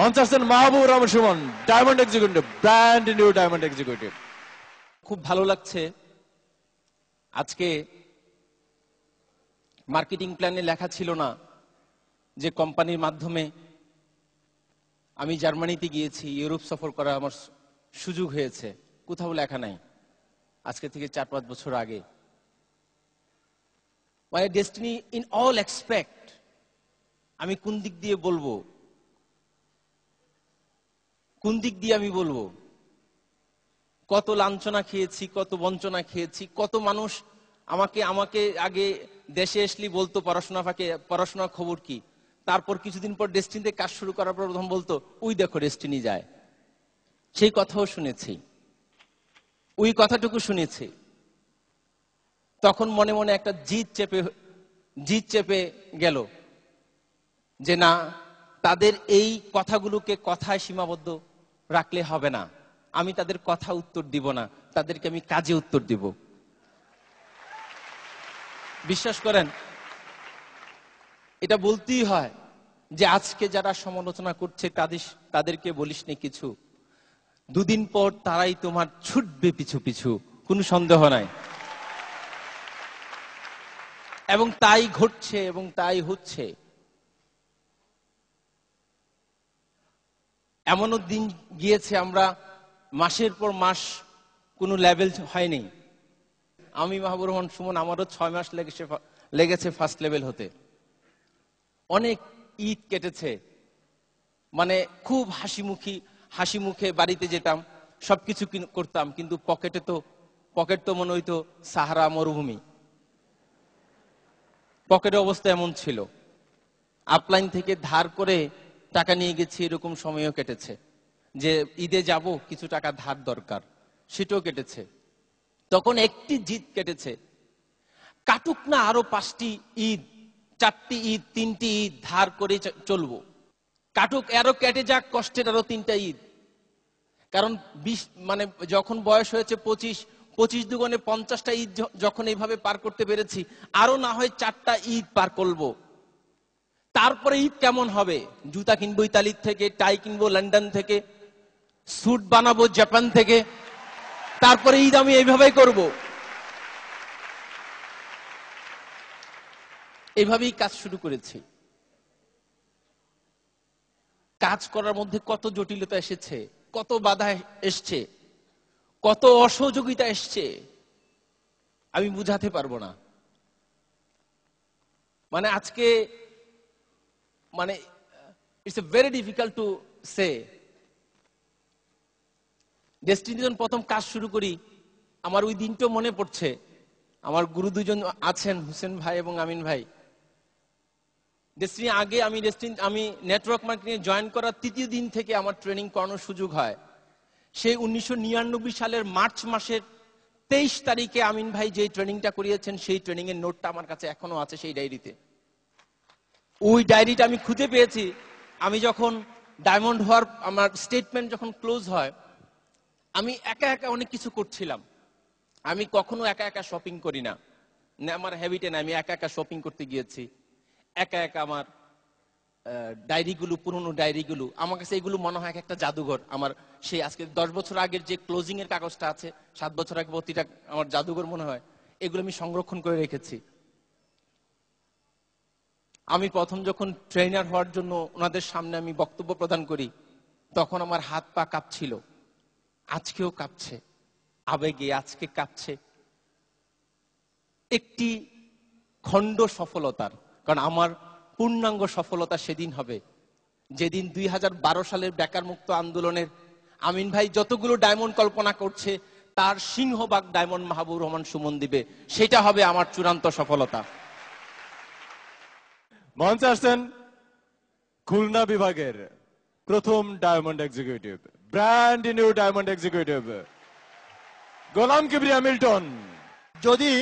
মঞ্চে আসছেন Mahbubur Rahman Suman, diamond executive, brand new diamond executive. খুব ভালো লাগছে। আজকে মার্কেটিং প্ল্যানে লেখা ছিল না যে কোম্পানির মাধ্যমে আমি জার্মানিতে গিয়েছি, ইউরোপ সফর করার আমার সুযোগ হয়েছে, কোথাও লেখা নাই। আজকে থেকে 4-5 বছর আগে my destiny in all expect. আমি কোন দিক দিয়ে বলবো, কোন দিক দিয়ে আমি বলবো? কত লাঞ্ছনা খেয়েছি, কত বঞ্চনা খেয়েছি, কত মানুষ আমাকে আগে দেশে আসলি বলতো পড়াশোনার খবর কি, তারপর কিছুদিন পর ডেস্টিনিতে কাজ শুরু করার পর প্রথম বলতো ওই দেখো ডেস্টিনি যায়। সেই কথাও শুনেছি, ওই কথাটুকু শুনেছি। তখন মনে মনে একটা জিদ চেপে গেল যে না, তাদের এই কথাগুলোকে কথায় সীমাবদ্ধ রাখলে হবে না। আমি তাদের কথা উত্তর দিব না, তাদেরকে আমি কাজে উত্তর দিব। বিশ্বাস করেন, এটা বলতেই হয় যে আজকে যারা সমালোচনা করছে তাদেরকে বলিস নি কিছু, দুদিন পর তারাই তোমার ছুটবে পিছু পিছু, কোনো সন্দেহ নাই। এবং তাই ঘটছে এবং তাই হচ্ছে। এমনও দিন গিয়েছে আমরা মাসের পর মাস কোনো লেভেল হয়নি। আমি মাহবুবুর রহমান সুমন, আমারও 6 মাস লেগেছে ফার্স্ট লেভেল হতে। অনেক ঈদ কেটেছে, মানে খুব হাসি মুখে বাড়িতে যেতাম, সবকিছু করতাম, কিন্তু পকেট তো মনে হইতো সাহারা মরুভূমি। পকেটের অবস্থা এমন ছিল, আপলাইন থেকে ধার করে টাকা নিয়ে গেছি, এরকম সময়ও কেটেছে। যে ঈদে যাব, কিছু টাকা ধার দরকার, সেটাও কেটেছে। তখন একটি জিদ কেটেছে, কাটুক না আরো 5টি ঈদ, 4টি ঈদ, 3টি ঈদ ধার করে চলবো, কাটুক, আরো কেটে যাক কষ্টের আরো 3টা ঈদ। কারণ মানে যখন বয়স হয়েছে 25 দুগুণে 50টা ঈদ যখন এইভাবে পার করতে পেরেছি, আরো না হয় 4টা ঈদ পার করবো। তারপরে ঈদ কেমন হবে? জুতা কিনবো ইতালির থেকে, টাই কিনবো লন্ডন থেকে, স্যুট বানাবো জাপান থেকে, তারপরে ঈদ আমি এইভাবেই করব। এইভাবেই কাজ শুরু করেছি। কাজ করার মধ্যে কত জটিলতা এসেছে, কত বাধা এসছে, কত অসহযোগিতা এসছে, আমি বুঝাতে পারবো না। মানে আজকে মানে it's a very difficult to say. Destiny যখন প্রথম কাজ শুরু করি, আমার ওই দিনটা মনে পড়ছে। আমার গুরু দুজন আছেন, হোসেন ভাই এবং আমিন ভাই। ডেস্টিনি আগে আমি নেটওয়ার্ক মার্কেটিং জয়েন করার 3য় দিন থেকে আমার ট্রেনিং করানোর সুযোগ হয়। সেই 1999 সালের মার্চ মাসের 23 তারিখে আমিন ভাই যে ট্রেনিংটা করিয়েছেন, সেই ট্রেনিং এর নোটটা আমার কাছে এখনো আছে সেই ডায়েরিতে। ওই ডায়েরিটা আমি খুঁজে পেয়েছি। আমি যখন ডায়মন্ড হওয়ার আমার স্টেটমেন্ট যখন ক্লোজ হয়, আমি একা একা অনেক কিছু করছিলাম। আমি কখনো একা একা শপিং করি না, আমার হ্যাবিটে না। আমি একা একা শপিং করতে গিয়েছি, একা একা আমার ডায়েরিগুলো, পুরনো ডায়েরিগুলো, আমার কাছে এগুলো মনে হয় একটা জাদুঘর। আমার সেই আজকে 10 বছর আগের যে ক্লোজিং এর কাগজটা আছে, 7 বছর আগে, প্রতিটা আমার জাদুঘর মনে হয়। এগুলো আমি সংরক্ষণ করে রেখেছি। আমি প্রথম যখন ট্রেনার হওয়ার জন্য ওনাদের সামনে আমি বক্তব্য প্রদান করি, তখন আমার হাত পা কাঁপছিল, আজকেও কাঁপছে, আবেগে আজকে কাঁপছে। একটি খণ্ড সফলতার, কারণ আমার পূর্ণাঙ্গ সফলতা সেদিন হবে যেদিন 2012 সালের বেকার মুক্ত আন্দোলনের আমিন ভাই যতগুলো ডায়মন্ড কল্পনা করছে, তার সিংহভাগ ডায়মন্ড মাহবুবুর রহমান সুমন দিবে। সেটা হবে আমার চূড়ান্ত সফলতা। মঞ্চে আসছেন খুলনা বিভাগের প্রথম diamond executive, brand new diamond executive, Golam Kibria Milton. যদি